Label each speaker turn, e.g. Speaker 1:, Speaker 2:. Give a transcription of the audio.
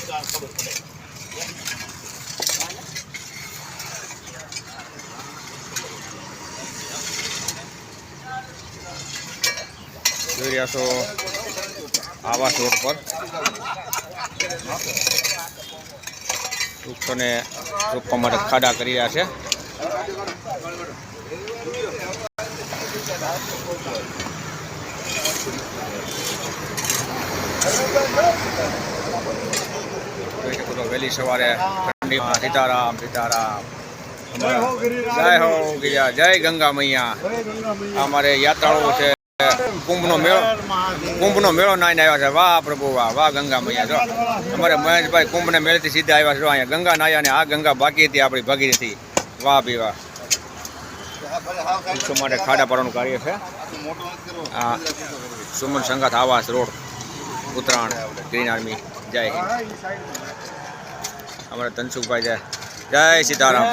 Speaker 1: જોઈ રહ્યા છો આવાસ રોડ પર વૃક્ષોને રોપવા માટે ખાડા કરી રહ્યા છે. વહેલી સવારે ઠંડીમાં સીતારામ સીતારામ, જય હો ગિરિયા, જય ગંગા મૈયા. અમારે યાત્રાળુઓ છે, કુંભનો મેળો નાઈને આવ્યા છે. વાહ પ્રભુ વાહ, વાહ ગંગા મૈયા. જો અમારે મહેશભાઈ કુંભને મેળેથી સીધા આવ્યા છે. અહીંયા ગંગા નાયા ને આ ગંગા બાકી હતી આપણી ભગીરથી. વાહ ભી વાહ. વૃક્ષો માટે ખાડા પાડવાનું કાર્ય છે. આ સુમન સંગાથ આવાસ રોડ, ઉત્તરાયણ, ગ્રીન આર્મી. જય હિન્દ. અમારે ધનસુખભાઈ જય સીતારામ.